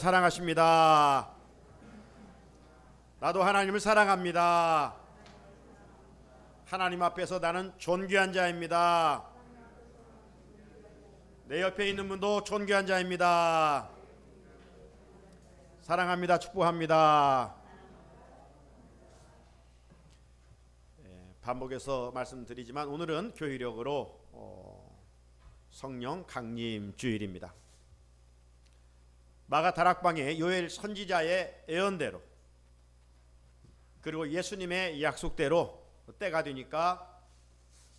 사랑하십니다. 나도 하나님을 사랑합니다. 하나님 앞에서 나는 존귀한 자입니다. 내 옆에 있는 분도 존귀한 자입니다. 사랑합니다. 축복합니다. 반복해서 말씀드리지만 오늘은 교회력으로 성령 강림 주일입니다. 마가 다락방의 요엘 선지자의 예언대로 그리고 예수님의 약속대로 때가 되니까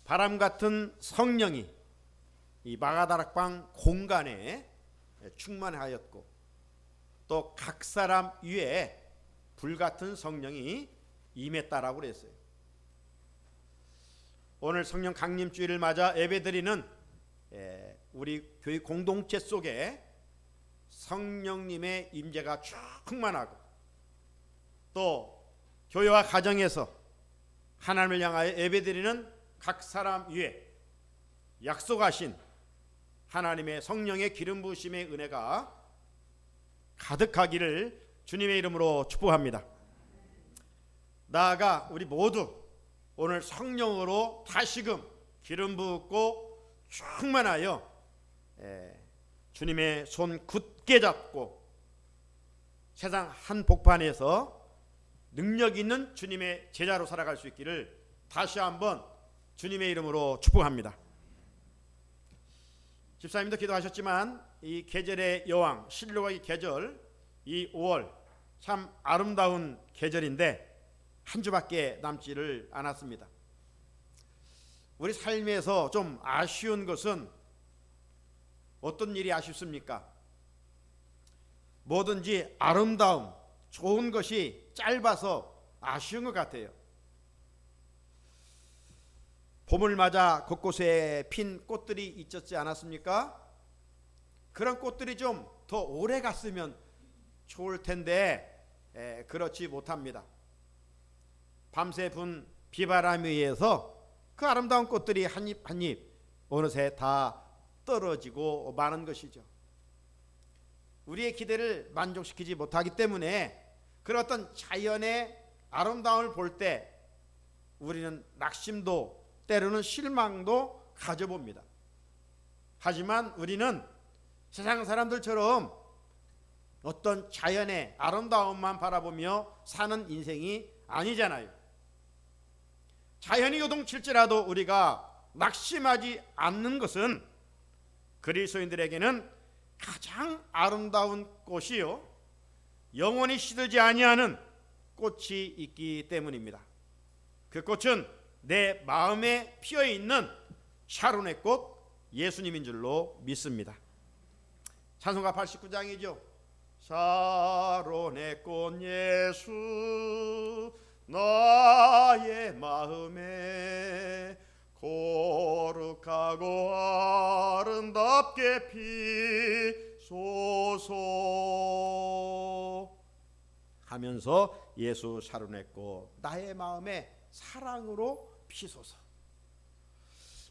바람 같은 성령이 이 마가 다락방 공간에 충만하였고 또 각 사람 위에 불같은 성령이 임했다라고 그랬어요. 오늘 성령 강림 주일을 맞아 예배드리는 우리 교회 공동체 속에 성령님의 임재가 충만하고 또 교회와 가정에서 하나님을 향하여 예배드리는 각 사람 위에 약속하신 하나님의 성령의 기름 부으심의 은혜가 가득하기를 주님의 이름으로 축복합니다. 나아가 우리 모두 오늘 성령으로 다시금 기름 붓고 충만하여 주님의 손 굳게 잡고 세상 한복판에서 능력 있는 주님의 제자로 살아갈 수 있기를 다시 한번 주님의 이름으로 축복합니다. 집사님도 기도하셨지만 이 계절의 여왕 신료의 계절 이 5월 참 아름다운 계절인데 한 주밖에 남지를 않았습니다. 우리 삶에서 좀 아쉬운 것은 어떤 일이 아쉽습니까? 뭐든지 아름다움, 좋은 것이 짧아서 아쉬운 것 같아요. 봄을 맞아 곳곳에 핀 꽃들이 있었지 않았습니까? 그런 꽃들이 좀 더 오래 갔으면 좋을 텐데 그렇지 못합니다. 밤새 분 비바람에 의해서 그 아름다운 꽃들이 한 잎 한 잎 어느새 다 떨어지고 마는 것이죠. 우리의 기대를 만족시키지 못하기 때문에 그런 어떤 자연의 아름다움을 볼 때 우리는 낙심도 때로는 실망도 가져봅니다. 하지만 우리는 세상 사람들처럼 어떤 자연의 아름다움만 바라보며 사는 인생이 아니잖아요. 자연이 요동칠지라도 우리가 낙심하지 않는 것은 그리스도인들에게는 가장 아름다운 꽃이요 영원히 시들지 아니하는 꽃이 있기 때문입니다. 그 꽃은 내 마음에 피어있는 샤론의 꽃 예수님인 줄로 믿습니다. 찬송가 89장이죠. 샤론의 꽃 예수 나의 마음에 거룩하고 아름답게 피소서 하면서 예수 샤론의 꽃 나의 마음에 사랑으로 피소서.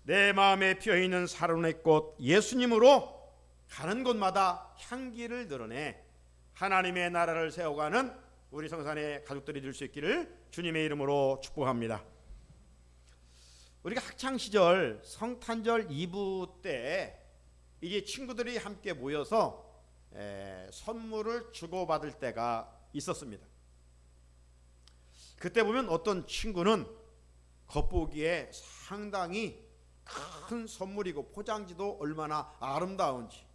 내 마음에 피어있는 샤론의 꽃 예수님으로 가는 곳마다 향기를 드러내 하나님의 나라를 세워가는 우리 성산의 가족들이 될 수 있기를 주님의 이름으로 축복합니다. 우리가 학창시절 성탄절 2부 때 이제 친구들이 함께 모여서 선물을 주고받을 때가 있었습니다. 그때 보면 어떤 친구는 겉보기에 상당히 큰 선물이고 포장지도 얼마나 아름다운지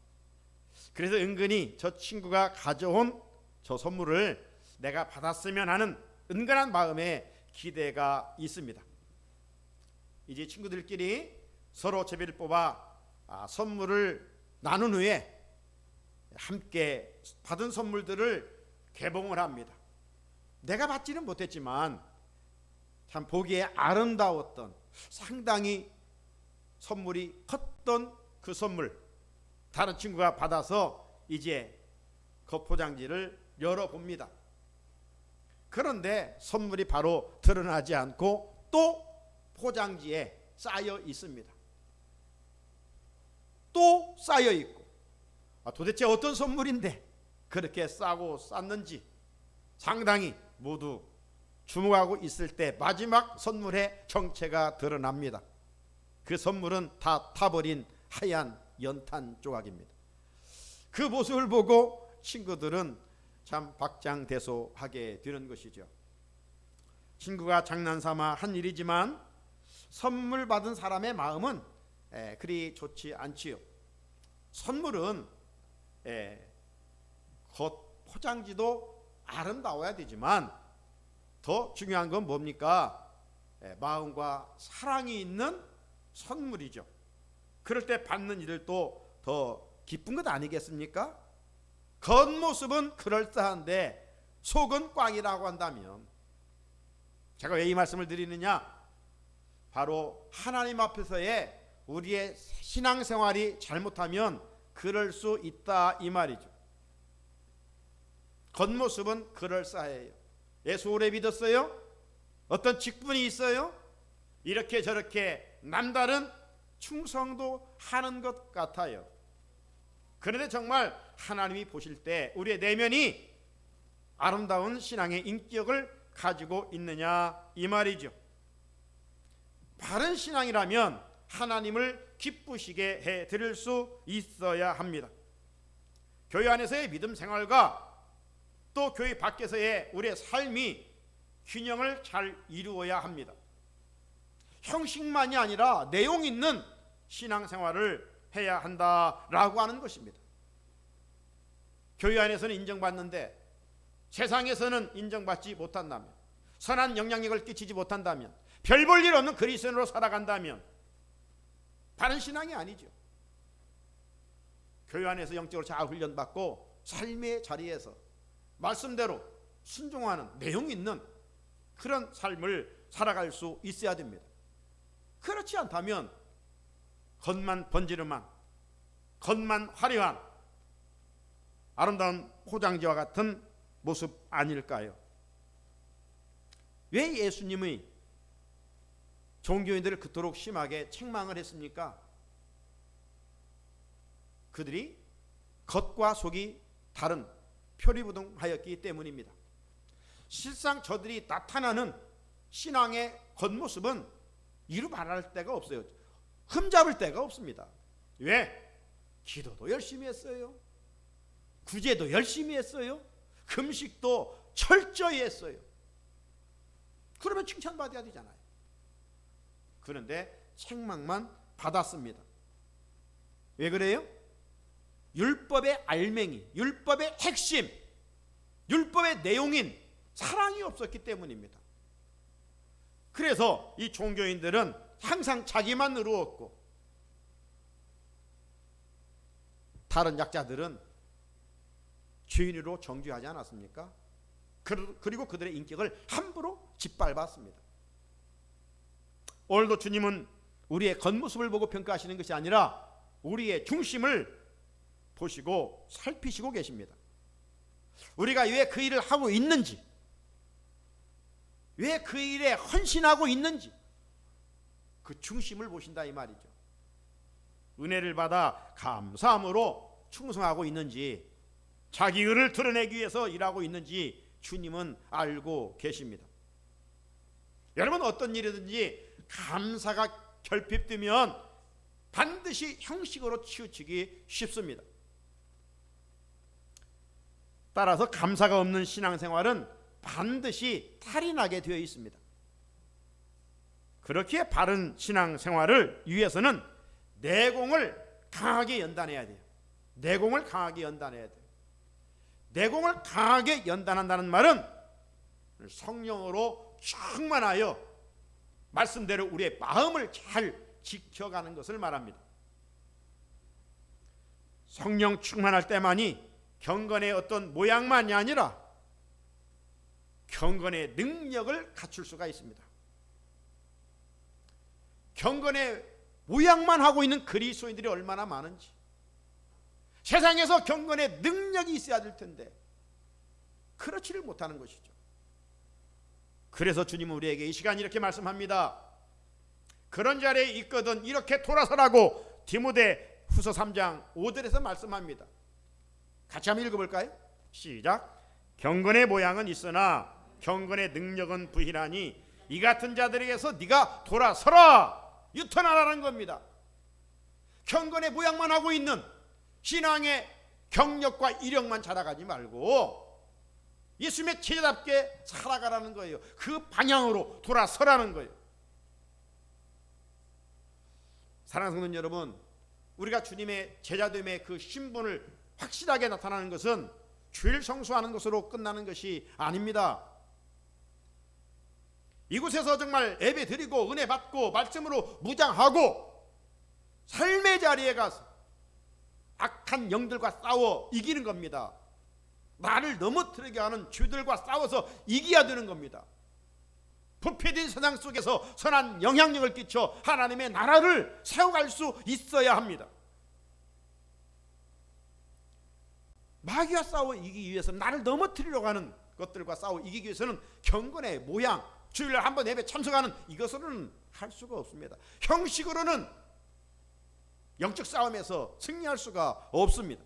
그래서 은근히 저 친구가 가져온 저 선물을 내가 받았으면 하는 은근한 마음에 기대가 있습니다. 이제 친구들끼리 서로 제비를 뽑아 선물을 나눈 후에 함께 받은 선물들을 개봉을 합니다. 내가 받지는 못했지만 참 보기에 아름다웠던 상당히 선물이 컸던 그 선물 다른 친구가 받아서 이제 겉포장지를 열어봅니다. 그런데 선물이 바로 드러나지 않고 또 포장지에 쌓여 있습니다. 또 쌓여 있고 도대체 어떤 선물인데 그렇게 싸고 쌌는지 상당히 모두 주목하고 있을 때 마지막 선물의 정체가 드러납니다. 그 선물은 다 타버린 하얀 연탄 조각입니다. 그 모습을 보고 친구들은 참 박장대소하게 되는 것이죠. 친구가 장난삼아 한 일이지만 선물 받은 사람의 마음은 그리 좋지 않지요. 선물은 겉 포장지도 아름다워야 되지만 더 중요한 건 뭡니까? 마음과 사랑이 있는 선물이죠. 그럴 때 받는 이들도 더 기쁜 것 아니겠습니까? 겉모습은 그럴싸한데 속은 꽝이라고 한다면, 제가 왜 이 말씀을 드리느냐? 바로 하나님 앞에서의 우리의 신앙생활이 잘못하면 그럴 수 있다 이 말이죠. 겉모습은 그럴싸해요. 예수 오래 믿었어요? 어떤 직분이 있어요? 이렇게 저렇게 남다른 충성도 하는 것 같아요. 그런데 정말 하나님이 보실 때 우리의 내면이 아름다운 신앙의 인격을 가지고 있느냐 이 말이죠. 바른 신앙이라면 하나님을 기쁘시게 해 드릴 수 있어야 합니다. 교회 안에서의 믿음 생활과 또 교회 밖에서의 우리의 삶이 균형을 잘 이루어야 합니다. 형식만이 아니라 내용 있는 신앙생활을 해야 한다라고 하는 것입니다. 교회 안에서는 인정받는데 세상에서는 인정받지 못한다면, 선한 영향력을 끼치지 못한다면, 별 볼 일 없는 그리스도인으로 살아간다면 바른 신앙이 아니죠. 교회 안에서 영적으로 잘 훈련받고 삶의 자리에서 말씀대로 순종하는 내용 있는 그런 삶을 살아갈 수 있어야 됩니다. 그렇지 않다면 겉만 번지르만, 겉만 화려한 아름다운 포장지와 같은 모습 아닐까요? 왜 예수님이 종교인들을 그토록 심하게 책망을 했습니까? 그들이 겉과 속이 다른 표리부동하였기 때문입니다. 실상 저들이 나타나는 신앙의 겉모습은 이루 말할 데가 없어요. 흠잡을 데가 없습니다. 왜? 기도도 열심히 했어요. 구제도 열심히 했어요. 금식도 철저히 했어요. 그러면 칭찬받아야 되잖아요. 그런데 책망만 받았습니다. 왜 그래요? 율법의 알맹이, 율법의 핵심, 율법의 내용인 사랑이 없었기 때문입니다. 그래서 이 종교인들은 항상 자기만 의로웠고 다른 약자들은 죄인으로 정죄하지 않았습니까? 그리고 그들의 인격을 함부로 짓밟았습니다. 오늘도 주님은 우리의 겉모습을 보고 평가하시는 것이 아니라 우리의 중심을 보시고 살피시고 계십니다. 우리가 왜 그 일을 하고 있는지, 왜 그 일에 헌신하고 있는지 그 중심을 보신다 이 말이죠. 은혜를 받아 감사함으로 충성하고 있는지, 자기 의를 드러내기 위해서 일하고 있는지 주님은 알고 계십니다. 여러분, 어떤 일이든지 감사가 결핍되면 반드시 형식으로 치우치기 쉽습니다. 따라서 감사가 없는 신앙생활은 반드시 탈이 나게 되어 있습니다. 그렇게 바른 신앙생활을 위해서는 내공을 강하게 연단해야 돼요. 내공을 강하게 연단해야 돼요. 내공을 강하게 연단한다는 말은 성령으로 충만하여 말씀대로 우리의 마음을 잘 지켜가는 것을 말합니다. 성령 충만할 때만이 경건의 어떤 모양만이 아니라 경건의 능력을 갖출 수가 있습니다. 경건의 모양만 하고 있는 그리스도인들이 얼마나 많은지, 세상에서 경건의 능력이 있어야 될 텐데 그렇지를 못하는 것이죠. 그래서 주님은 우리에게 이 시간 이렇게 말씀합니다. 그런 자리에 있거든 이렇게 돌아서라고 디모데 후서 3장 5절에서 말씀합니다. 같이 한번 읽어볼까요? 시작. 경건의 모양은 있으나 경건의 능력은 부실하니 이 같은 자들에게서 네가 돌아서라, 유턴하라는 겁니다. 경건의 모양만 하고 있는 신앙의 경력과 이력만 자라가지 말고 예수님의 제자답게 살아가라는 거예요. 그 방향으로 돌아서라는 거예요. 사랑하는 성도 여러분, 우리가 주님의 제자됨의 그 신분을 확실하게 나타나는 것은 주일 성수하는 것으로 끝나는 것이 아닙니다. 이곳에서 정말 예배 드리고 은혜 받고 말씀으로 무장하고 삶의 자리에 가서 악한 영들과 싸워 이기는 겁니다. 나를 넘어뜨리게 하는 주들과 싸워서 이겨야 되는 겁니다. 부패된 세상 속에서 선한 영향력을 끼쳐 하나님의 나라를 세워갈 수 있어야 합니다. 마귀와 싸워 이기기 위해서, 나를 넘어뜨리려고 하는 것들과 싸워 이기기 위해서는 경건의 모양, 주일날 한번 예배 참석하는 이것으로는 할 수가 없습니다. 형식으로는 영적 싸움에서 승리할 수가 없습니다.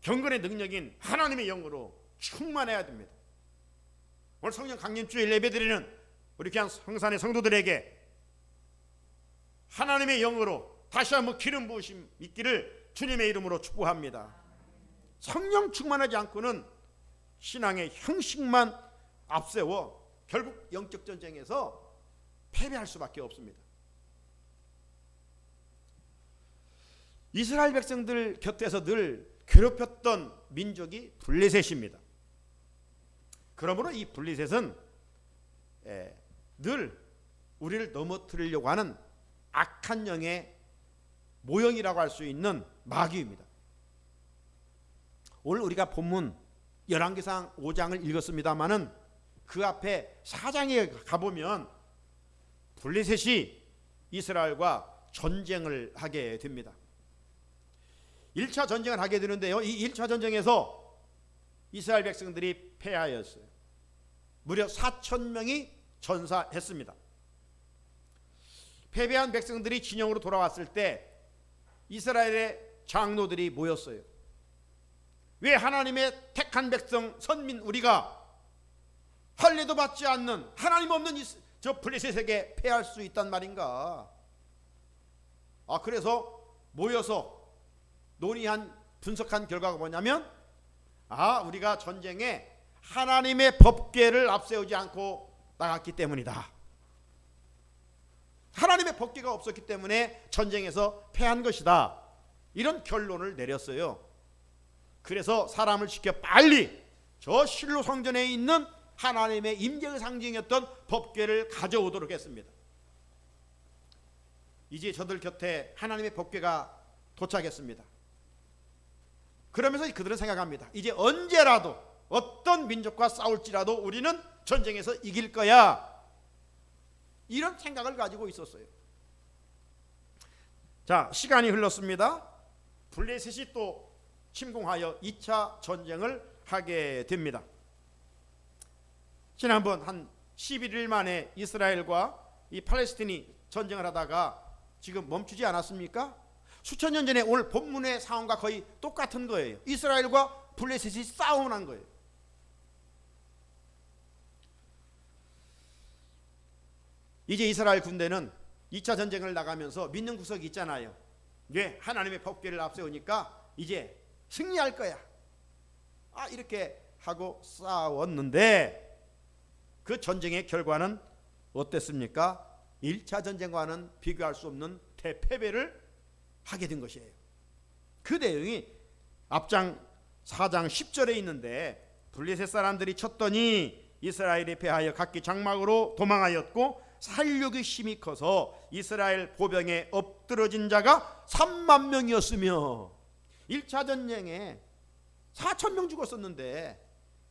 경건의 능력인 하나님의 영으로 충만해야 됩니다. 오늘 성령 강림주일 예배드리는 우리 귀한 성산의 성도들에게 하나님의 영으로 다시 한번 기름 부으심 있기를 주님의 이름으로 축복합니다. 성령 충만하지 않고는 신앙의 형식만 앞세워 결국 영적 전쟁에서 패배할 수밖에 없습니다. 이스라엘 백성들 곁에서 늘 괴롭혔던 민족이 블레셋입니다. 그러므로 이 블레셋은 늘 우리를 넘어뜨리려고 하는 악한 영의 모형이라고 할 수 있는 마귀입니다. 오늘 우리가 본문 열왕기상 5장을 읽었습니다마는 그 앞에 4장에 가보면 블레셋이 이스라엘과 전쟁을 하게 됩니다. 1차 전쟁을 하게 되는데요, 이 1차 전쟁에서 이스라엘 백성들이 패하였어요. 무려 4,000명이 전사했습니다. 패배한 백성들이 진영으로 돌아왔을 때 이스라엘의 장로들이 모였어요. 왜 하나님의 택한 백성 선민 우리가 할례도 받지 않는 하나님 없는 저 블레셋에게 패할 수 있단 말인가? 그래서 모여서 논의한 분석한 결과가 뭐냐면, 우리가 전쟁에 하나님의 법궤를 앞세우지 않고 나갔기 때문이다. 하나님의 법궤가 없었기 때문에 전쟁에서 패한 것이다. 이런 결론을 내렸어요. 그래서 사람을 시켜 빨리 저 실로 성전에 있는 하나님의 임재의 상징이었던 법궤를 가져오도록 했습니다. 이제 저들 곁에 하나님의 법궤가 도착했습니다. 그러면서 그들은 생각합니다. 이제 언제라도 어떤 민족과 싸울지라도 우리는 전쟁에서 이길 거야. 이런 생각을 가지고 있었어요. 자, 시간이 흘렀습니다. 블레셋이 또 침공하여 2차 전쟁을 하게 됩니다. 지난번 한 11일 만에 이스라엘과 이 팔레스틴이 전쟁을 하다가 지금 멈추지 않았습니까? 수천 년 전에 오늘 본문의 상황과 거의 똑같은 거예요. 이스라엘과 블레셋이 싸움을 거예요. 이제 이스라엘 군대는 2차 전쟁을 나가면서 믿는 구석이 있잖아요. 왜? 하나님의 법궤를 앞세우니까 이제 승리할 거야. 이렇게 하고 싸웠는데 그 전쟁의 결과는 어땠습니까? 1차 전쟁과는 비교할 수 없는 대패배를 하게 된 것이에요. 그 내용이 앞장 4장 10절에 있는데, 블레셋 사람들이 쳤더니 이스라엘이 패하여 각기 장막으로 도망하였고 살육이 심히 커서 이스라엘 보병에 엎드러진 자가 3만 명이었으며, 1차 전쟁에 4천 명 죽었었는데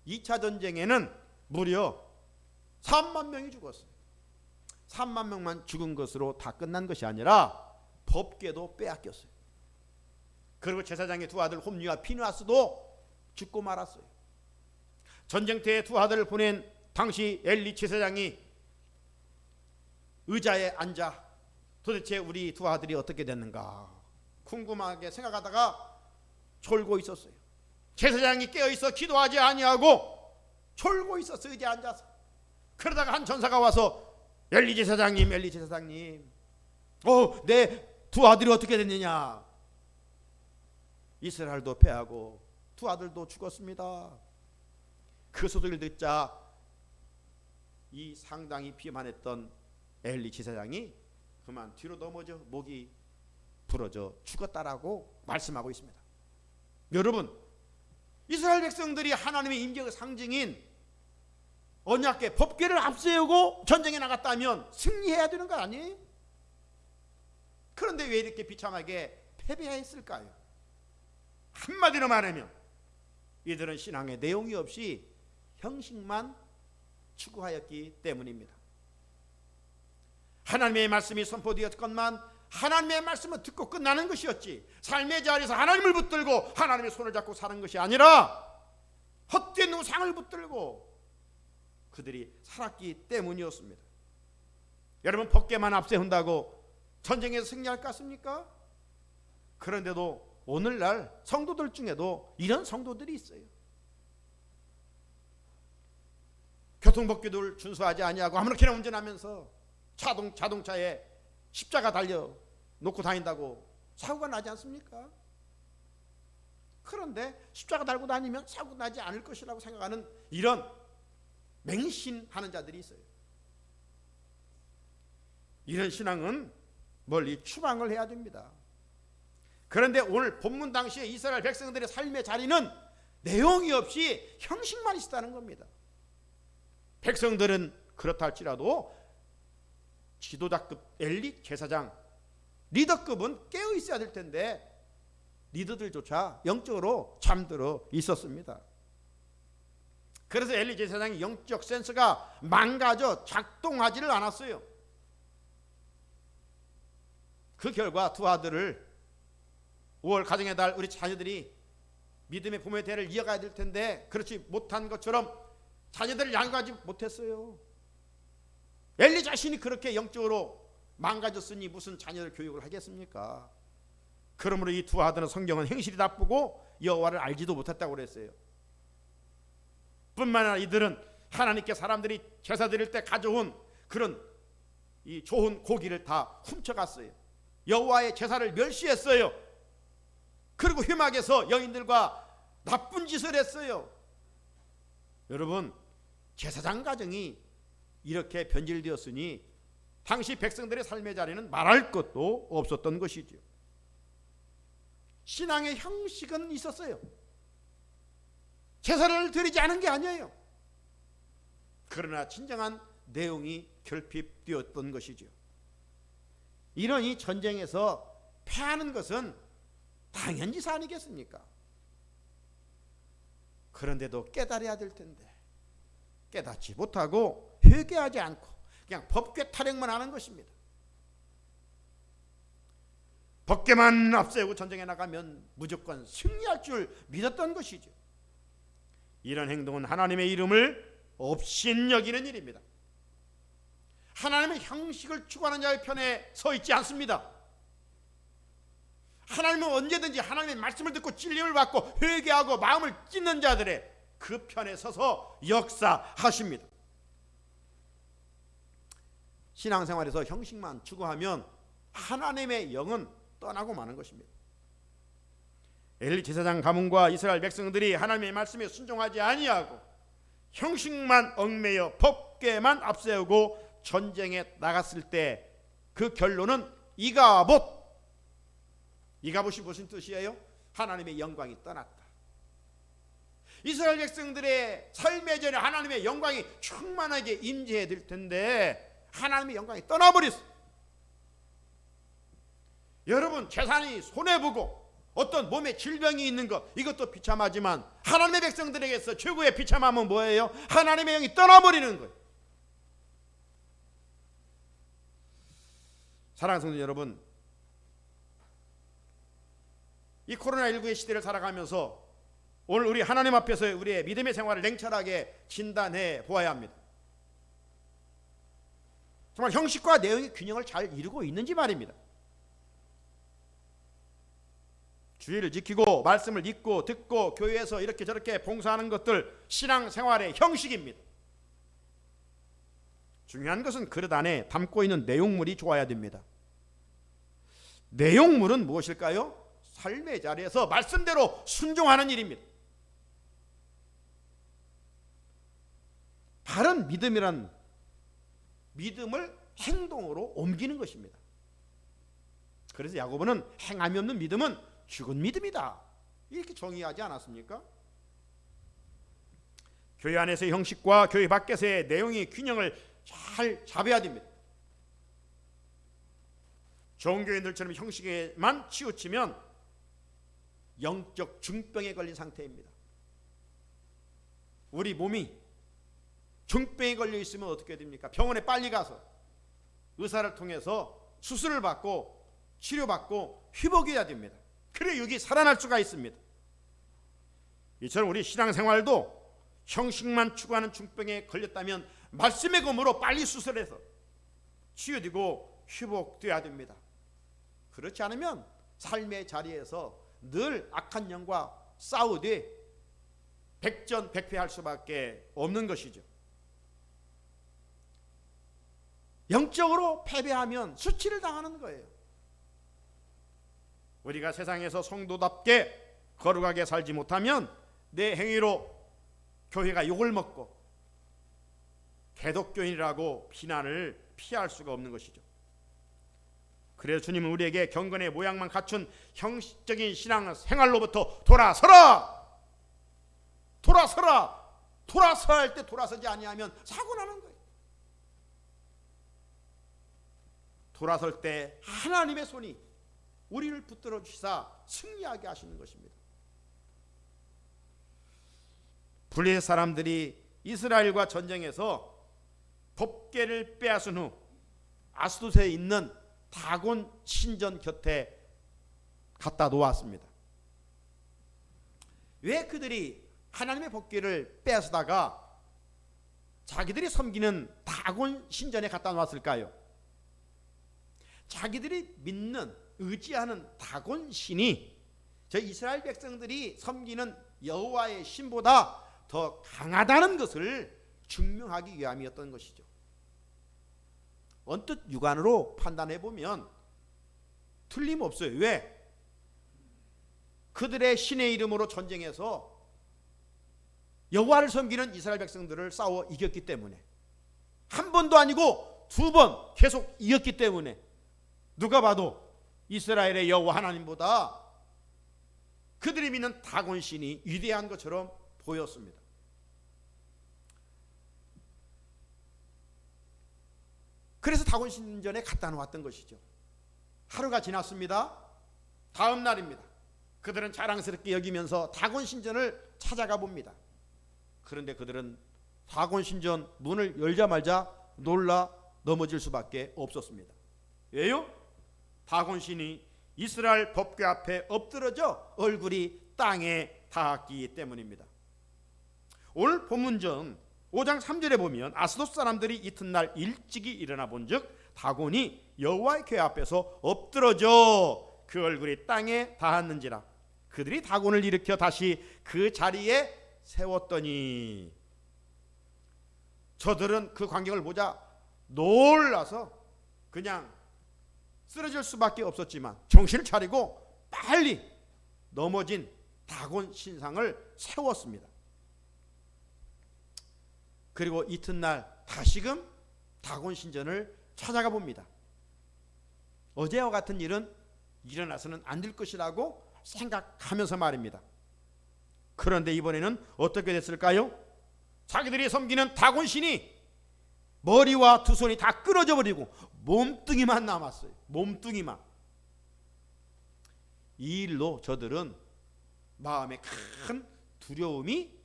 2차 전쟁에는 무려 3만 명이 죽었어요. 3만 명만 죽은 것으로 다 끝난 것이 아니라 법궤도 빼앗겼어요. 그리고 제사장의 두 아들 홈리와 피느하스도 죽고 말았어요. 전쟁터에 두 아들을 보낸 당시 엘리 제사장이 의자에 앉아 도대체 우리 두 아들이 어떻게 됐는가 궁금하게 생각하다가 졸고 있었어요. 제사장이 깨어있어 기도하지 아니하고 졸고 있었어, 의자에 앉아서. 그러다가 한 전사가 와서 엘리 제사장님, 내 두 아들이 어떻게 됐느냐. 이스라엘도 패하고 두 아들도 죽었습니다. 그 소식을 듣자 이 상당히 비만했던 엘리 제사장이 그만 뒤로 넘어져 목이 부러져 죽었다라고 말씀하고 있습니다. 여러분, 이스라엘 백성들이 하나님의 임재의 상징인 언약궤 법궤를 앞세우고 전쟁에 나갔다면 승리해야 되는 거 아니에요? 그런데 왜 이렇게 비참하게 패배했을까요? 한마디로 말하면 이들은 신앙의 내용이 없이 형식만 추구하였기 때문입니다. 하나님의 말씀이 선포되었건만 하나님의 말씀을 듣고 끝나는 것이었지, 삶의 자리에서 하나님을 붙들고 하나님의 손을 잡고 사는 것이 아니라 헛된 우상을 붙들고 그들이 살았기 때문이었습니다. 여러분, 법궤만 앞세운다고 전쟁에서 승리할 것 같습니까? 그런데도 오늘날 성도들 중에도 이런 성도들이 있어요. 교통법규를 준수하지 아니하고 아무렇게나 운전하면서 자동차에 십자가 달려 놓고 다닌다고 사고가 나지 않습니까? 그런데 십자가 달고 다니면 사고 나지 않을 것이라고 생각하는 이런 맹신하는 자들이 있어요. 이런 신앙은 멀리 추방을 해야 됩니다. 그런데 오늘 본문 당시에 이스라엘 백성들의 삶의 자리는 내용이 없이 형식만 있었다는 겁니다. 백성들은 그렇다 할지라도 지도자급 엘리 제사장, 리더급은 깨어 있어야 될 텐데 리더들조차 영적으로 잠들어 있었습니다. 그래서 엘리 제사장의 영적 센스가 망가져 작동하지를 않았어요. 그 결과 두 아들을 5월 가정의 달 우리 자녀들이 믿음의 부모의 대를 이어가야 될 텐데 그렇지 못한 것처럼 자녀들을 양육하지 못했어요. 엘리 자신이 그렇게 영적으로 망가졌으니 무슨 자녀들 교육을 하겠습니까? 그러므로 이 두 아들은 성경은 행실이 나쁘고 여호와를 알지도 못했다고 그랬어요. 뿐만 아니라 이들은 하나님께 사람들이 제사 드릴 때 가져온 그런 이 좋은 고기를 다 훔쳐갔어요. 여호와의 제사를 멸시했어요. 그리고 회막에서 여인들과 나쁜 짓을 했어요. 여러분, 제사장 가정이 이렇게 변질되었으니 당시 백성들의 삶의 자리는 말할 것도 없었던 것이죠. 신앙의 형식은 있었어요. 제사를 드리지 않은 게 아니에요. 그러나 진정한 내용이 결핍되었던 것이죠. 이러니 전쟁에서 패하는 것은 당연지사 아니겠습니까? 그런데도 깨달아야 될 텐데 깨닫지 못하고 회개하지 않고 그냥 법궤 타령만 하는 것입니다. 법궤만 앞세우고 전쟁에 나가면 무조건 승리할 줄 믿었던 것이죠. 이런 행동은 하나님의 이름을 업신여기는 일입니다. 하나님의 형식을 추구하는 자의 편에 서 있지 않습니다. 하나님은 언제든지 하나님의 말씀을 듣고 진리를 받고 회개하고 마음을 찢는 자들의 그 편에 서서 역사하십니다. 신앙생활에서 형식만 추구하면 하나님의 영은 떠나고 마는 것입니다. 엘리 제사장 가문과 이스라엘 백성들이 하나님의 말씀에 순종하지 아니하고 형식만 얽매여 법궤만 앞세우고 전쟁에 나갔을 때 그 결론은 이가봇. 이가봇이 무슨 뜻이에요? 하나님의 영광이 떠났다. 이스라엘 백성들의 삶의 전에 하나님의 영광이 충만하게 임재해야 될 텐데 하나님의 영광이 떠나버렸어. 여러분, 재산이 손해보고 어떤 몸에 질병이 있는 것, 이것도 비참하지만 하나님의 백성들에게서 최고의 비참함은 뭐예요? 하나님의 영이 떠나버리는 거예요. 사랑하는 성도 여러분, 이 코로나19의 시대를 살아가면서 오늘 우리 하나님 앞에서 우리의 믿음의 생활을 냉철하게 진단해 보아야 합니다. 정말 형식과 내용의 균형을 잘 이루고 있는지 말입니다. 주의를 지키고 말씀을 읽고 듣고 교회에서 이렇게 저렇게 봉사하는 것들 신앙생활의 형식입니다. 중요한 것은 그릇 안에 담고 있는 내용물이 좋아야 됩니다. 내용물은 무엇일까요? 삶의 자리에서 말씀대로 순종하는 일입니다. 바른 믿음이란 믿음을 행동으로 옮기는 것입니다. 그래서 야고보는 행함이 없는 믿음은 죽은 믿음이다, 이렇게 정의하지 않았습니까? 교회 안에서의 형식과 교회 밖에서의 내용이 균형을 잘 잡아야 됩니다. 좋은 교회들처럼 형식에만 치우치면 영적 중병에 걸린 상태입니다. 우리 몸이 중병에 걸려 있으면 어떻게 됩니까? 병원에 빨리 가서 의사를 통해서 수술을 받고 치료받고 회복해야 됩니다. 그래 여기 살아날 수가 있습니다. 이처럼 우리 신앙생활도 형식만 추구하는 중병에 걸렸다면 말씀의 검으로 빨리 수술해서 치유되고 회복돼야 됩니다. 그렇지 않으면 삶의 자리에서 늘 악한 영과 싸우되 백전백패할 수밖에 없는 것이죠. 영적으로 패배하면 수치를 당하는 거예요. 우리가 세상에서 성도답게 거룩하게 살지 못하면 내 행위로 교회가 욕을 먹고 개독교인이라고 비난을 피할 수가 없는 것이죠. 그래서 주님은 우리에게 경건의 모양만 갖춘 형식적인 신앙 생활로부터 돌아서라! 돌아서라! 돌아서야 할 때 돌아서지 아니하면 사고 나는 거예요. 돌아설 때 하나님의 손이 우리를 붙들어 주시사 승리하게 하시는 것입니다. 블레셋 사람들이 이스라엘과 전쟁에서 법궤를 빼앗은 후 아스돗에 있는 다곤 신전 곁에 갖다 놓았습니다. 왜 그들이 하나님의 법궤를 빼앗다가 자기들이 섬기는 다곤 신전에 갖다 놓았을까요? 자기들이 믿는 의지하는 다곤 신이 저 이스라엘 백성들이 섬기는 여호와의 신보다 더 강하다는 것을 증명하기 위함이었던 것이죠. 언뜻 육안으로 판단해 보면 틀림없어요. 왜? 그들의 신의 이름으로 전쟁해서 여호와를 섬기는 이스라엘 백성들을 싸워 이겼기 때문에, 한 번도 아니고 두 번 계속 이겼기 때문에 누가 봐도 이스라엘의 여호와 하나님보다 그들이 믿는 다곤 신이 위대한 것처럼 보였습니다. 그래서 다곤 신전에 갖다 놓았던 것이죠. 하루가 지났습니다. 다음 날입니다. 그들은 자랑스럽게 여기면서 다곤 신전을 찾아가 봅니다. 그런데 그들은 다곤 신전 문을 열자마자 놀라 넘어질 수밖에 없었습니다. 왜요? 다곤 신이 이스라엘 법궤 앞에 엎드러져 얼굴이 땅에 닿았기 때문입니다. 오늘 본문전 5장 3절에 보면 아스돗 사람들이 이튿날 일찍이 일어나 본즉 다곤이 여호와의 궤 앞에서 엎드러져 그 얼굴이 땅에 닿았는지라. 그들이 다곤을 일으켜 다시 그 자리에 세웠더니, 저들은 그 광경을 보자 놀라서 그냥 쓰러질 수밖에 없었지만 정신을 차리고 빨리 넘어진 다곤 신상을 세웠습니다. 그리고 이튿날 다시금 다곤 신전을 찾아가 봅니다. 어제와 같은 일은 일어나서는 안 될 것이라고 생각하면서 말입니다. 그런데 이번에는 어떻게 됐을까요? 자기들이 섬기는 다곤 신이 머리와 두 손이 다 끊어져 버리고 몸뚱이만 남았어요. 몸뚱이만. 이 일로 저들은 마음에 큰 두려움이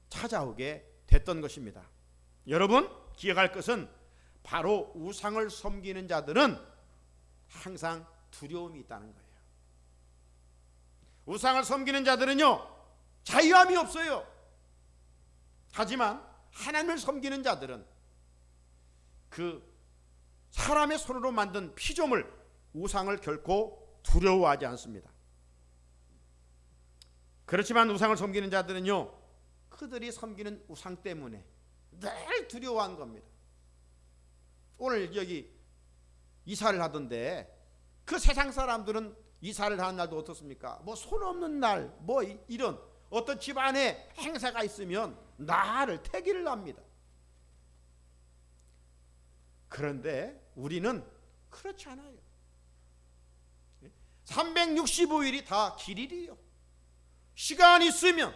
찾아오게 됐던 것입니다. 여러분 기억할 것은 바로 우상을 섬기는 자들은 항상 두려움이 있다는 거예요. 우상을 섬기는 자들은요 자유함이 없어요. 하지만 하나님을 섬기는 자들은 그 사람의 손으로 만든 피조물 우상을 결코 두려워하지 않습니다. 그렇지만 우상을 섬기는 자들은요, 그들이 섬기는 우상 때문에 늘 두려워한 겁니다. 오늘 여기 이사를 하던데 그 세상 사람들은 이사를 하는 날도 어떻습니까? 뭐 손 없는 날, 뭐 이런 어떤 집안에 행사가 있으면 날을 태기를 합니다. 그런데 우리는 그렇지 않아요. 365일이 다 길일이에요. 시간이 있으면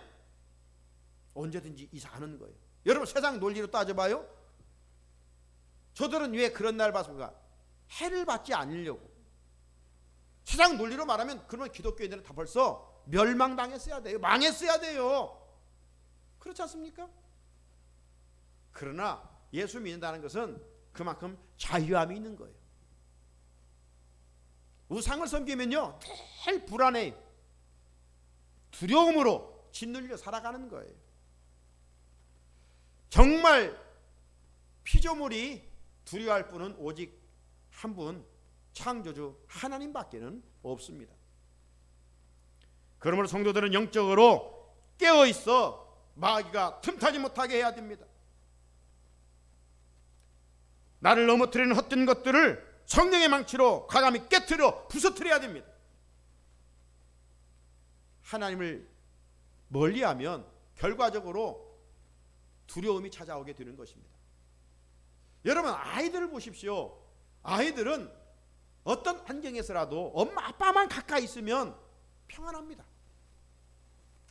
언제든지 이사하는 거예요. 여러분 세상 논리로 따져봐요. 저들은 왜 그런 날 봤습니까? 해를 받지 않으려고. 세상 논리로 말하면 그러면 기독교인들은 다 벌써 멸망당했어야 돼요. 망했어야 돼요. 그렇지 않습니까? 그러나 예수 믿는다는 것은 그만큼 자유함이 있는 거예요. 우상을 섬기면요 늘 불안해요. 두려움으로 짓눌려 살아가는 거예요. 정말 피조물이 두려워할 분은 오직 한 분, 창조주 하나님밖에는 없습니다. 그러므로 성도들은 영적으로 깨어있어 마귀가 틈타지 못하게 해야 됩니다. 나를 넘어뜨리는 헛된 것들을 성령의 망치로 과감히 깨트려 부서뜨려야 됩니다. 하나님을 멀리하면 결과적으로 두려움이 찾아오게 되는 것입니다. 여러분 아이들을 보십시오. 아이들은 어떤 환경에서라도 엄마 아빠만 가까이 있으면 평안합니다.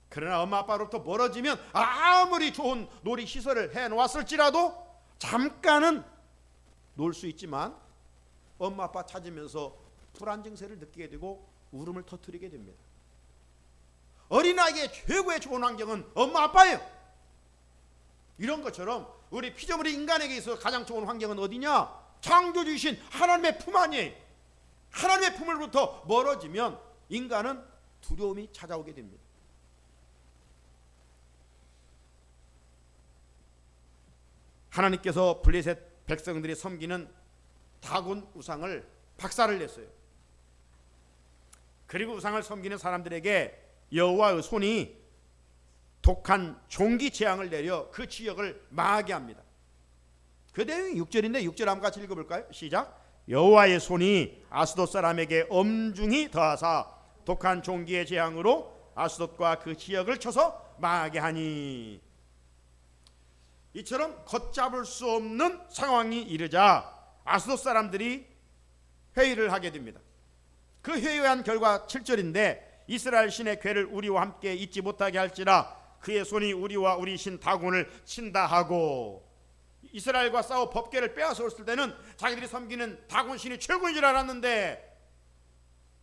그러나 엄마 아빠로부터 멀어지면 아무리 좋은 놀이시설을 해놓았을지라도 잠깐은 놀 수 있지만 엄마 아빠 찾으면서 불안 증세를 느끼게 되고 울음을 터뜨리게 됩니다. 어린아이의 최고의 좋은 환경은 엄마 아빠예요. 이런 것처럼 우리 피조물의 인간에게 있어서 가장 좋은 환경은 어디냐? 창조주이신 하나님의 품 아니에요. 하나님의 품으로부터 멀어지면 인간은 두려움이 찾아오게 됩니다. 하나님께서 블레셋 백성들이 섬기는 다곤 우상을 박살을 냈어요. 그리고 우상을 섬기는 사람들에게 여호와의 손이 독한 종기 재앙을 내려 그 지역을 망하게 합니다. 그 내용이 6절인데 6절 한번 같이 읽어볼까요? 시작. 여호와의 손이 아스돗 사람에게 엄중히 더하사 독한 종기의 재앙으로 아스돗과 그 지역을 쳐서 망하게 하니. 이처럼 걷잡을 수 없는 상황이 이르자 아스돗 사람들이 회의를 하게 됩니다. 그 회의한 결과 7절인데 이스라엘 신의 괴를 우리와 함께 잊지 못하게 할지라 그의 손이 우리와 우리 신 다곤을 친다 하고. 이스라엘과 싸워 법궤를 빼앗았을 때는 자기들이 섬기는 다곤 신이 최고인 줄 알았는데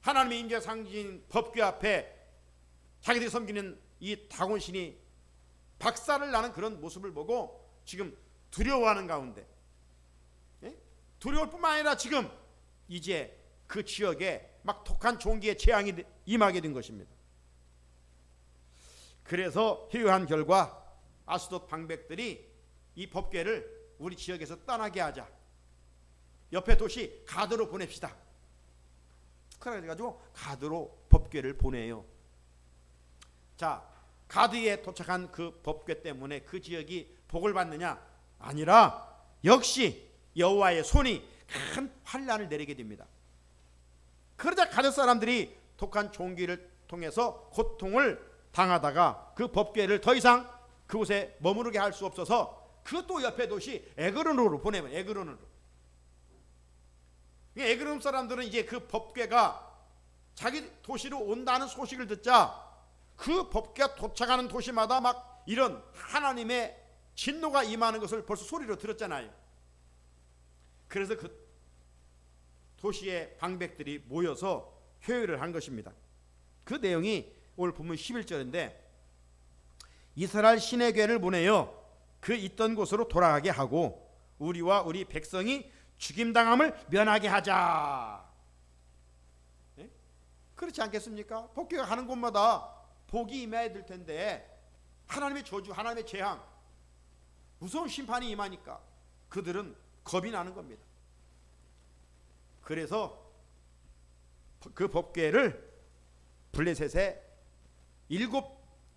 하나님의 임재 상징인 법궤 앞에 자기들이 섬기는 이 다곤 신이 박살을 나는 그런 모습을 보고 지금 두려워하는 가운데, 두려울 뿐만 아니라 지금 이제 그 지역에 막 독한 종기의 재앙이 임하게 된 것입니다. 그래서 회의한 결과 아스돗 방백들이 이 법궤를 우리 지역에서 떠나게 하자. 옆에 도시 가드로 보냅시다. 그래가지고 가드로 법궤를 보내요. 자, 가드에 도착한 그 법궤 때문에 그 지역이 복을 받느냐? 아니라 역시 여호와의 손이 큰 환난을 내리게 됩니다. 그러자 가드 사람들이 독한 종기를 통해서 고통을 당하다가 그 법궤를 더 이상 그곳에 머무르게 할 수 없어서 그 또 옆에 도시 에그론으로 보내면 에그론으로. 에그론 사람들은 이제 그 법궤가 자기 도시로 온다는 소식을 듣자 그 법궤가 도착하는 도시마다 막 이런 하나님의 진노가 임하는 것을 벌써 소리로 들었잖아요. 그래서 그 도시의 방백들이 모여서 회의를 한 것입니다. 그 내용이 오늘 본문 11절인데 이스라엘 신의 괴를 보내어 그 있던 곳으로 돌아가게 하고 우리와 우리 백성이 죽임당함을 면하게 하자. 네? 그렇지 않겠습니까? 법궤가 가는 곳마다 복이 임해야 될 텐데 하나님의 저주, 하나님의 재앙, 무서운 심판이 임하니까 그들은 겁이 나는 겁니다. 그래서 그 법궤를 블레셋의 7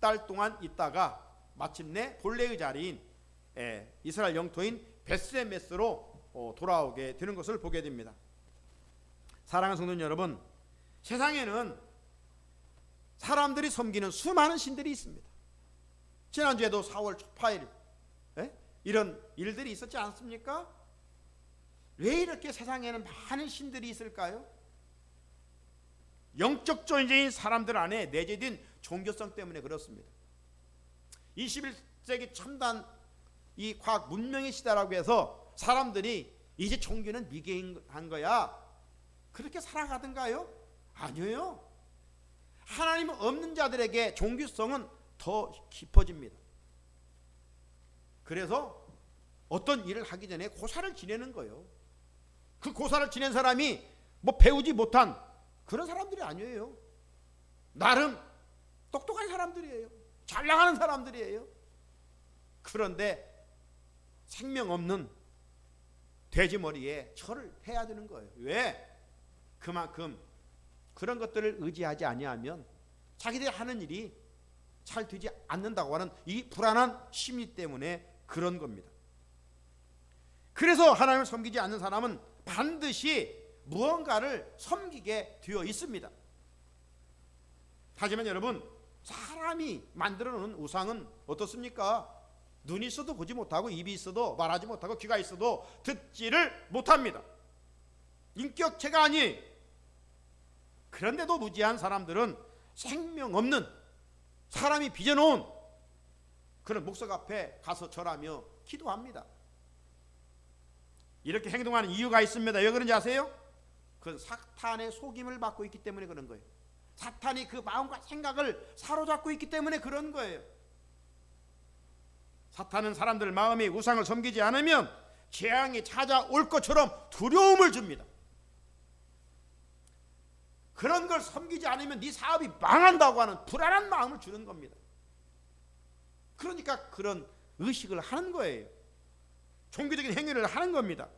달 동안 있다가 마침내 본래의 자리인 이스라엘 영토인 베스레메스로 돌아오게 되는 것을 보게 됩니다. 사랑하는 성도 여러분, 세상에는 사람들이 섬기는 수많은 신들이 있습니다. 지난주에도 4월 초파일 이런 일들이 있었지 않습니까? 왜 이렇게 세상에는 많은 신들이 있을까요? 영적 존재인 사람들 안에 내재된 종교성 때문에 그렇습니다. 21세기 첨단 이 과학 문명의 시대라고 해서 사람들이 이제 종교는 미개한 거야, 그렇게 살아가던가요? 아니에요. 하나님 없는 자들에게 종교성은 더 깊어집니다. 그래서 어떤 일을 하기 전에 고사를 지내는 거예요. 그 고사를 지낸 사람이 뭐 배우지 못한 그런 사람들이 아니에요. 나름 똑똑한 사람들이에요. 잘 나가는 사람들이에요. 그런데 생명 없는 돼지머리에 절을 해야 되는 거예요. 왜? 그만큼 그런 것들을 의지하지 아니하면 자기들이 하는 일이 잘 되지 않는다고 하는 이 불안한 심리 때문에 그런 겁니다. 그래서 하나님을 섬기지 않는 사람은 반드시 무언가를 섬기게 되어 있습니다. 하지만 여러분, 사람이 만들어 놓은 우상은 어떻습니까? 눈이 있어도 보지 못하고, 입이 있어도 말하지 못하고, 귀가 있어도 듣지를 못합니다. 인격체가 아니. 그런데도 무지한 사람들은 생명 없는 사람이 빚어놓은 그런 목석 앞에 가서 절하며 기도합니다. 이렇게 행동하는 이유가 있습니다. 왜 그런지 아세요? 그건 사탄의 속임을 받고 있기 때문에 그런 거예요. 사탄이 그 마음과 생각을 사로잡고 있기 때문에 그런 거예요. 사탄은 사람들 마음에 우상을 섬기지 않으면 재앙이 찾아올 것처럼 두려움을 줍니다. 그런 걸 섬기지 않으면 네 사업이 망한다고 하는 불안한 마음을 주는 겁니다. 그러니까 그런 의식을 하는 거예요. 종교적인 행위를 하는 겁니다.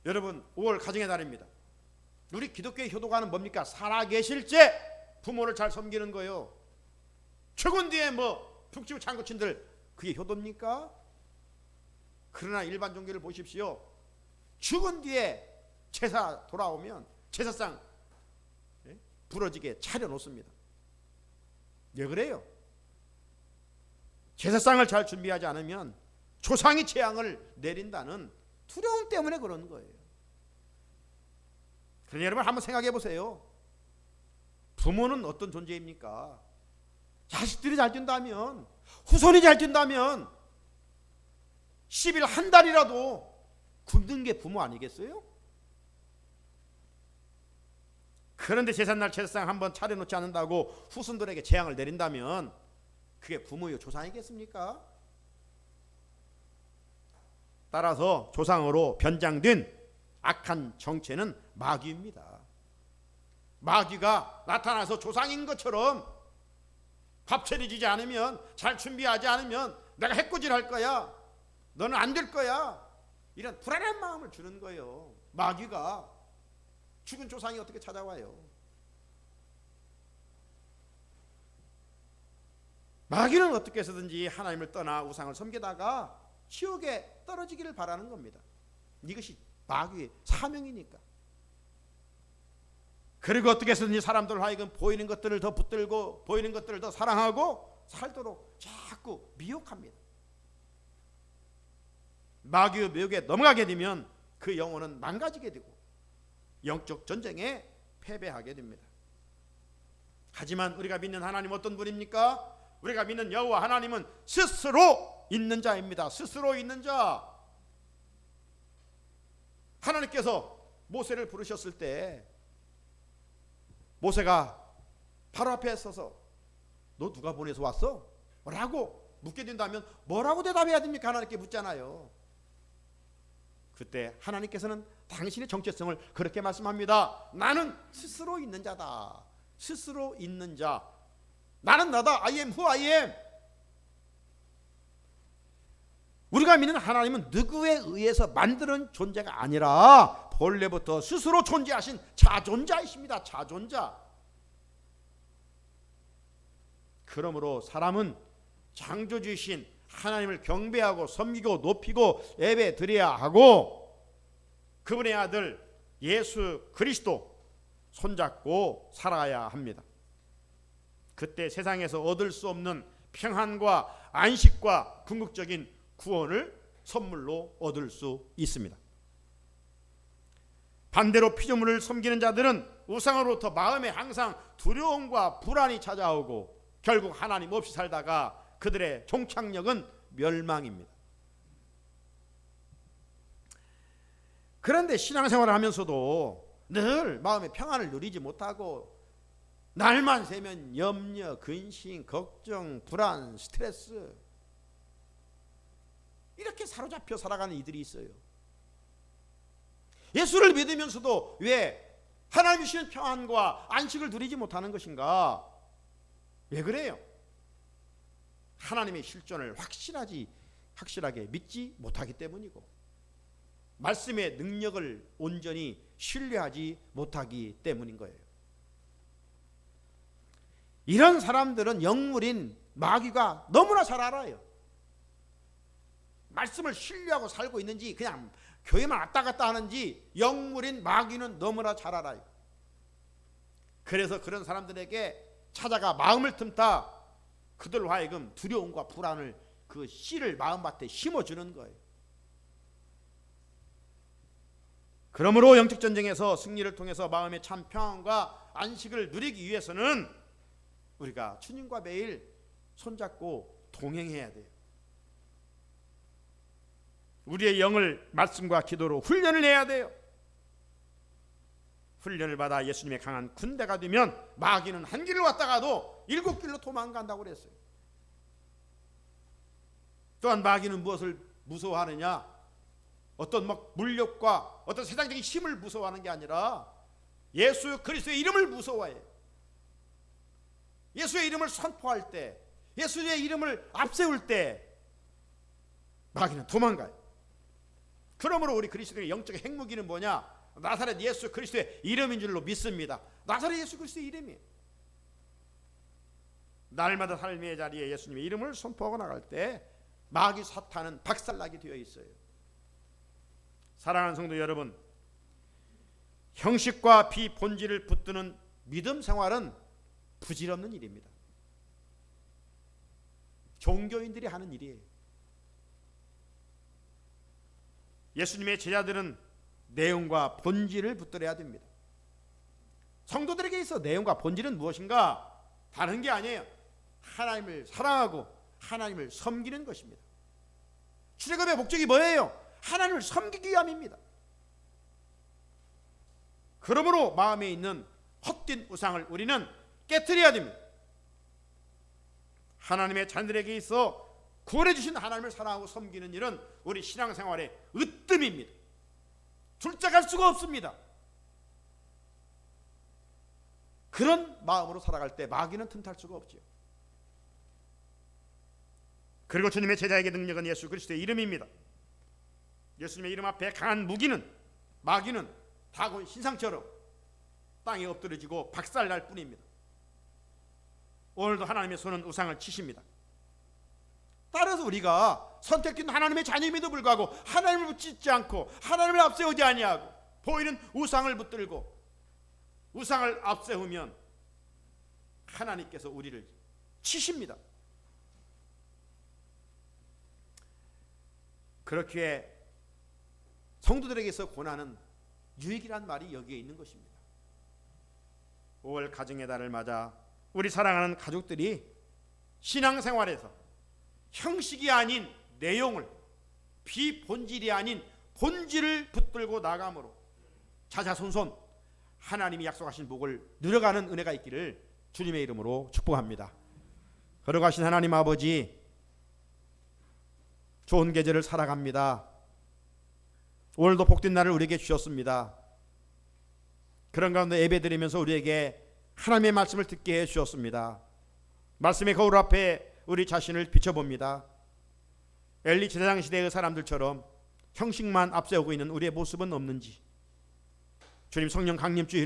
여러분, 5월 가정의 달입니다. 우리 기독교의 효도가는 뭡니까? 살아계실 때 부모를 잘 섬기는 거예요. 죽은 뒤에 뭐 북치고 장구친들, 그게 효도입니까? 그러나 일반 종교를 보십시오. 죽은 뒤에 제사 돌아오면 제사상 부러지게 차려놓습니다. 왜 그래요? 제사상을 잘 준비하지 않으면 조상이 재앙을 내린다는 두려움 때문에 그런 거예요. 그러니 여러분 한번 생각해 보세요. 부모는 어떤 존재입니까? 자식들이 잘 된다면, 후손이 잘 된다면 10일 한 달이라도 굶는 게 부모 아니겠어요? 그런데 제삿날 제사상 한번 차려놓지 않는다고 후손들에게 재앙을 내린다면 그게 부모요 조상이겠습니까? 따라서 조상으로 변장된 악한 정체는 마귀입니다. 마귀가 나타나서 조상인 것처럼 밥 차려주지 않으면, 잘 준비하지 않으면 내가 해코지할 거야, 너는 안 될 거야, 이런 불안한 마음을 주는 거예요. 마귀가. 죽은 조상이 어떻게 찾아와요? 마귀는 어떻게 해서든지 하나님을 떠나 우상을 섬기다가 지옥에 떨어지기를 바라는 겁니다. 이것이 마귀의 사명이니까. 그리고 어떻게 해서든지 사람들 하여금 보이는 것들을 더 붙들고 보이는 것들을 더 사랑하고 살도록 자꾸 미혹합니다. 마귀의 미혹에 넘어가게 되면 그 영혼은 망가지게 되고 영적 전쟁에 패배하게 됩니다. 하지만 우리가 믿는 하나님 어떤 분입니까? 우리가 믿는 여호와 하나님은 스스로 있는 자입니다. 스스로 있는 자. 하나님께서 모세를 부르셨을 때 모세가 바로 앞에 서서 너 누가 보내서 왔어? 라고 묻게 된다면 뭐라고 대답해야 됩니까? 하나님께 묻잖아요. 그때 하나님께서는 당신의 정체성을 그렇게 말씀합니다. 나는 스스로 있는 자다. 스스로 있는 자. 나는 나다. I am who I am. 우리가 믿는 하나님은 누구에 의해서 만드는 존재가 아니라 본래부터 스스로 존재하신 자존자이십니다. 자존자. 그러므로 사람은 창조주이신 하나님을 경배하고 섬기고 높이고 예배 드려야 하고 그분의 아들 예수 그리스도 손잡고 살아야 합니다. 그때 세상에서 얻을 수 없는 평안과 안식과 궁극적인 구원을 선물로 얻을 수 있습니다. 반대로 피조물을 섬기는 자들은 우상으로부터 마음에 항상 두려움과 불안이 찾아오고 결국 하나님 없이 살다가 그들의 종착역은 멸망입니다. 그런데 신앙생활을 하면서도 늘 마음의 평안을 누리지 못하고 날만 새면 염려, 근심, 걱정, 불안, 스트레스 이렇게 사로잡혀 살아가는 이들이 있어요. 예수를 믿으면서도 왜 하나님이 주시는 평안과 안식을 누리지 못하는 것인가? 왜 그래요? 하나님의 실존을 확실하게 믿지 못하기 때문이고 말씀의 능력을 온전히 신뢰하지 못하기 때문인 거예요. 이런 사람들은 영물인 마귀가 너무나 잘 알아요. 말씀을 신뢰하고 살고 있는지 그냥 교회만 왔다 갔다 하는지 영물인 마귀는 너무나 잘 알아요. 그래서 그런 사람들에게 찾아가 마음을 틈타 그들로 하여금 두려움과 불안을 그 씨를 마음밭에 심어주는 거예요. 그러므로 영적 전쟁에서 승리를 통해서 마음의 참 평안과 안식을 누리기 위해서는 우리가 주님과 매일 손잡고 동행해야 돼요. 우리의 영을 말씀과 기도로 훈련을 해야 돼요. 훈련을 받아 예수님의 강한 군대가 되면 마귀는 한 길로 왔다가도 7길로 도망간다고 그랬어요. 또한 마귀는 무엇을 무서워하느냐? 어떤 물욕과 어떤 세상적인 힘을 무서워하는 게 아니라 예수 그리스도의 이름을 무서워해요. 예수의 이름을 선포할 때, 예수의 이름을 앞세울 때 마귀는 도망가요. 그러므로 우리 그리스도의 영적 핵무기는 뭐냐? 나사렛 예수 그리스도의 이름인 줄로 믿습니다. 나사렛 예수 그리스도의 이름이에요. 날마다 삶의 자리에 예수님의 이름을 선포하고 나갈 때 마귀 사탄은 박살나게 되어 있어요. 사랑하는 성도 여러분, 형식과 비본질을 붙드는 믿음 생활은 부질없는 일입니다. 종교인들이 하는 일이에요. 예수님의 제자들은 내용과 본질을 붙들어야 됩니다. 성도들에게 있어 내용과 본질은 무엇인가? 다른 게 아니에요. 하나님을 사랑하고 하나님을 섬기는 것입니다. 출애굽의 목적이 뭐예요? 하나님을 섬기기 위함입니다. 그러므로 마음에 있는 헛된 우상을 우리는 깨트려야 됩니다. 하나님의 자녀들에게 있어 구원해 주신 하나님을 사랑하고 섬기는 일은 우리 신앙생활의 으뜸입니다. 둘째갈 수가 없습니다. 그런 마음으로 살아갈 때 마귀는 틈탈 수가 없죠. 그리고 주님의 제자에게 능력은 예수 그리스도의 이름입니다. 예수님의 이름 앞에 강한 무기는 마귀는 다곤 신상처럼 땅에 엎드려지고 박살날 뿐입니다. 오늘도 하나님의 손은 우상을 치십니다. 따라서 우리가 선택된 하나님의 자녀임에도 불구하고 하나님을 붙잡지 않고 하나님을 앞세우지 아니하고 보이는 우상을 붙들고 우상을 앞세우면 하나님께서 우리를 치십니다. 그렇게 성도들에게서 권하는 유익이란 말이 여기에 있는 것입니다. 5월 가정의 달을 맞아 우리 사랑하는 가족들이 신앙생활에서 형식이 아닌 내용을, 비본질이 아닌 본질을 붙들고 나감으로 자자손손 하나님이 약속하신 복을 누려가는 은혜가 있기를 주님의 이름으로 축복합니다. 걸어가신 하나님 아버지, 좋은 계절을 살아갑니다. 오늘도 복된 날을 우리에게 주셨습니다. 그런 가운데 예배드리면서 우리에게 하나님의 말씀을 듣게 해 주셨습니다. 말씀의 거울 앞에 우리 자신을 비춰봅니다. 엘리 제사장 시대의 사람들처럼 형식만 앞세우고 있는 우리의 모습은 없는지 주님 성령 강림 주의를